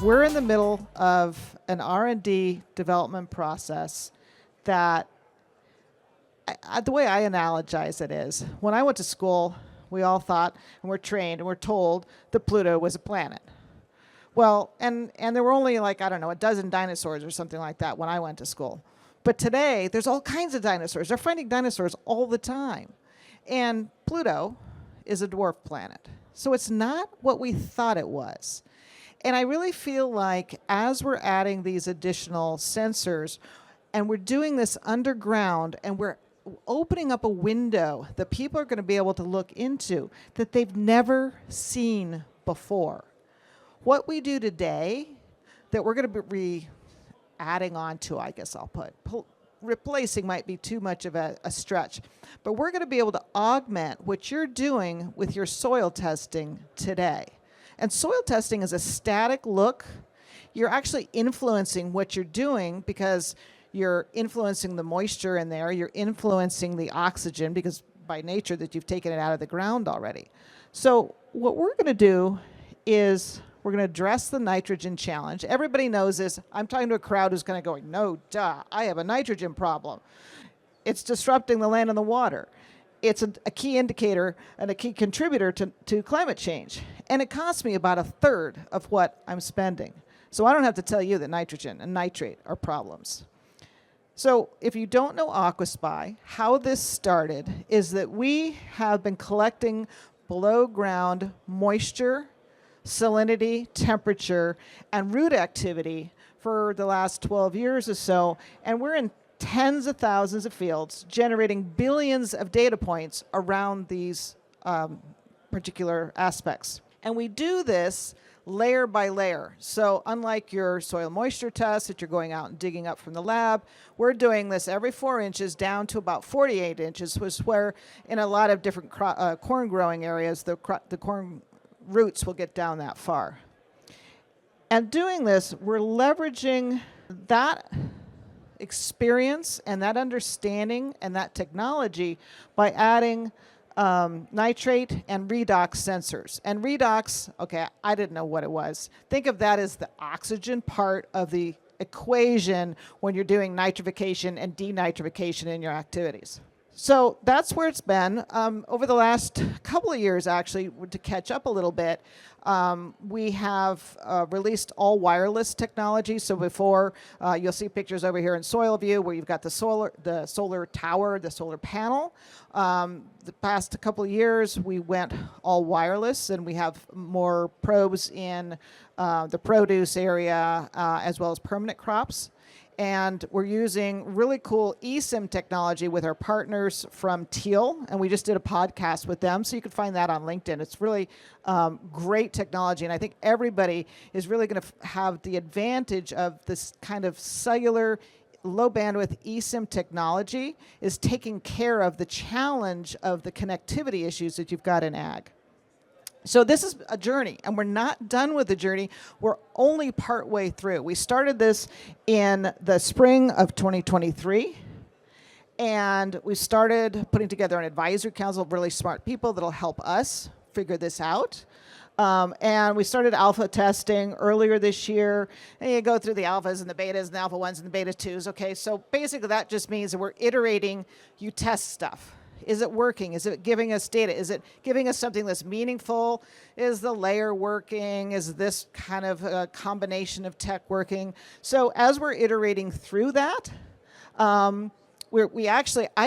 We're in the middle of an R&D development process that, the way I analogize it is, when I went to school, we all thought and were trained and were told that Pluto was a planet. Well, and there were only like, I don't know, a dozen dinosaurs or something like that when I went to school. But today, there's all kinds of dinosaurs. They're finding dinosaurs all the time. And Pluto is a dwarf planet. So it's not what we thought it was. And I really feel like as we're adding these additional sensors, and we're doing this underground, and we're opening up a window that people are going to be able to look into that they've never seen before. What we do today that we're going to be adding on to, I guess I'll put, replacing might be too much of a stretch, but we're going to be able to augment what you're doing with your soil testing today. And soil testing is a static look. You're actually influencing what you're doing because you're influencing the moisture in there. You're influencing the oxygen because by nature that you've taken it out of the ground already. So what we're going to do is we're going to address the nitrogen challenge. Everybody knows this. I'm talking to a crowd who's going to go, no, duh, I have a nitrogen problem. It's disrupting the land and the water. It's a key indicator and a key contributor to climate change. And it costs me about a third of what I'm spending. So I don't have to tell you that nitrogen and nitrate are problems. So if you don't know AquaSpy, how this started is that we have been collecting below ground moisture, salinity, temperature, and root activity for the last 12 years or so, and we're in tens of thousands of fields generating billions of data points around these particular aspects. And we do this layer by layer. So unlike your soil moisture test that you're going out and digging up from the lab, we're doing this every 4 inches down to about 48 inches, which is where in a lot of different corn growing areas, the corn roots will get down that far. And doing this, we're leveraging that experience and that understanding and that technology by adding nitrate and redox sensors. And redox, okay, I didn't know what it was. Think of that as the oxygen part of the equation when you're doing nitrification and denitrification in your activities. So that's where it's been. Over the last couple of years, actually, to catch up a little bit, we have released all wireless technology. So before, you'll see pictures over here in Soil View where you've got the solar tower, the solar panel. The past couple of years, we went all wireless, and we have more probes in the produce area as well as permanent crops. And we're using really cool eSIM technology with our partners from Teal, and we just did a podcast with them, so you can find that on LinkedIn. It's really great technology, and I think everybody is really going to have the advantage of this kind of cellular, low bandwidth eSIM technology is taking care of the challenge of the connectivity issues that you've got in ag. So this is a journey, and we're not done with the journey. We're only partway through. We started this in the spring of 2023, and we started putting together an advisory council of really smart people that'll help us figure this out. And we started alpha testing earlier this year. And you go through the alphas and the betas and the alpha 1s and the beta 2s. Okay, so basically that just means that we're iterating. You test stuff. Is it working? Is it giving us data? Is it giving us something that's meaningful? Is the layer working? Is this kind of a combination of tech working? So as we're iterating through that, I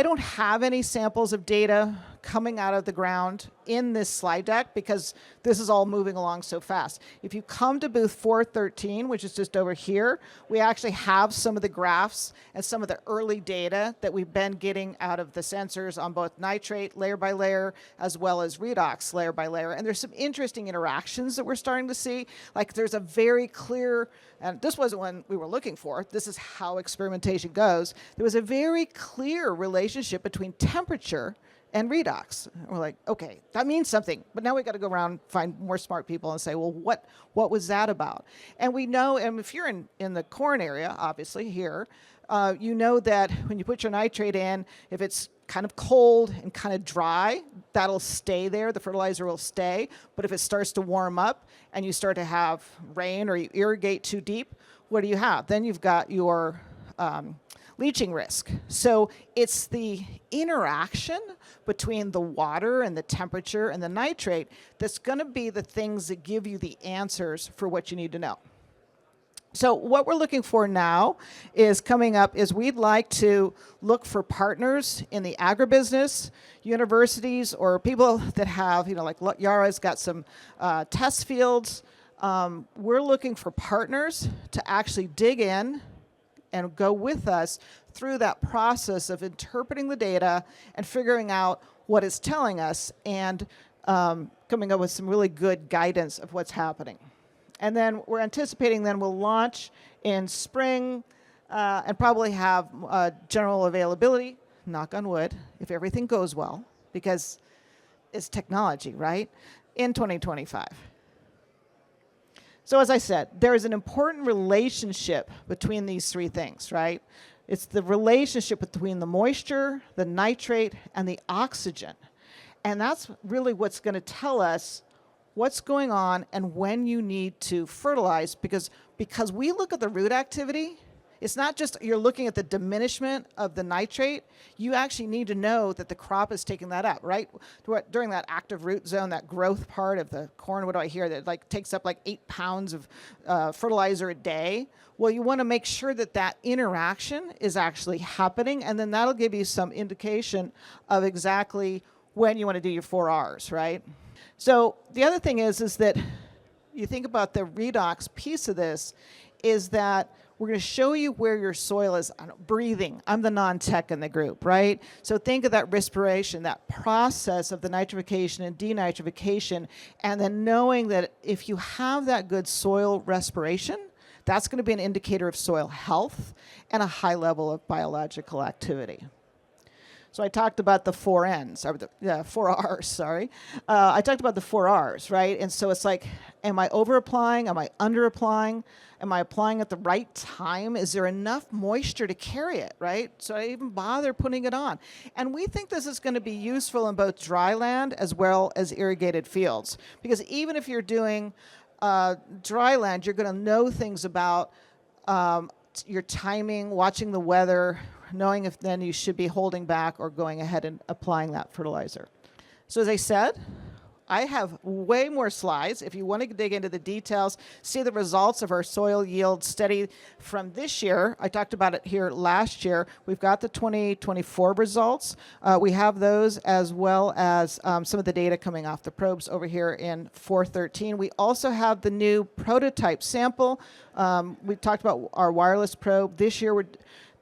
don't have any samples of data coming out of the ground in this slide deck because this is all moving along so fast. If you come to booth 413, which is just over here, we actually have some of the graphs and some of the early data that we've been getting out of the sensors on both nitrate layer by layer as well as redox layer by layer. And there's some interesting interactions that we're starting to see. Like there's a very clear, and this wasn't one we were looking for, this is how experimentation goes. There was a very clear relationship between temperature and redox. We're like, okay, that means something. But now we got to go around, find more smart people and say, well, what was that about? And we know, and if you're in the corn area, obviously here, you know that when you put your nitrate in, if it's kind of cold and kind of dry, that'll stay there. The fertilizer will stay. But if it starts to warm up and you start to have rain or you irrigate too deep, what do you have? Then you've got your leaching risk. So it's the interaction between the water and the temperature and the nitrate that's going to be the things that give you the answers for what you need to know. So what we're looking for now is coming up is we'd like to look for partners in the agribusiness, universities, or people that have, like Yara's got some test fields. We're looking for partners to actually dig in and go with us through that process of interpreting the data and figuring out what it's telling us and coming up with some really good guidance of what's happening. And then we're anticipating then we'll launch in spring and probably have general availability, knock on wood, if everything goes well, because it's technology, right, in 2025. So as I said, there is an important relationship between these three things, right? It's the relationship between the moisture, the nitrate, and the oxygen. And that's really what's going to tell us what's going on and when you need to fertilize, because we look at the root activity, it's not just you're looking at the diminishment of the nitrate, you actually need to know that the crop is taking that up, right? During that active root zone, that growth part of the corn, what do I hear, that takes up 8 pounds of fertilizer a day. Well, you want to make sure that that interaction is actually happening, and then that'll give you some indication of exactly when you want to do your 4 Rs, right? So the other thing is that you think about the redox piece of this is that we're going to show you where your soil is breathing. I'm the non-tech in the group, right? So think of that respiration, that process of the nitrification and denitrification, and then knowing that if you have that good soil respiration, that's going to be an indicator of soil health and a high level of biological activity. So I talked about the 4 Ns, or 4 Rs, sorry. I talked about the 4 Rs, right? And so it's like, am I over-applying? Am I under-applying? Am I applying at the right time? Is there enough moisture to carry it, right? So I even bother putting it on. And we think this is going to be useful in both dry land as well as irrigated fields. Because even if you're doing dry land, you're going to know things about your timing, watching the weather, knowing if then you should be holding back or going ahead and applying that fertilizer. So as I said, I have way more slides. If you want to dig into the details, see the results of our soil yield study from this year. I talked about it here last year. We've got the 2024 results. We have those as well as some of the data coming off the probes over here in 413. We also have the new prototype sample. We talked about our wireless probe. This year we're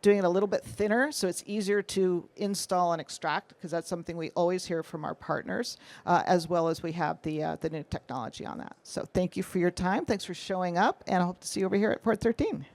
doing it a little bit thinner, so it's easier to install and extract, because that's something we always hear from our partners, as well as we have the new technology on that. So thank you for your time. Thanks for showing up, and I hope to see you over here at 413.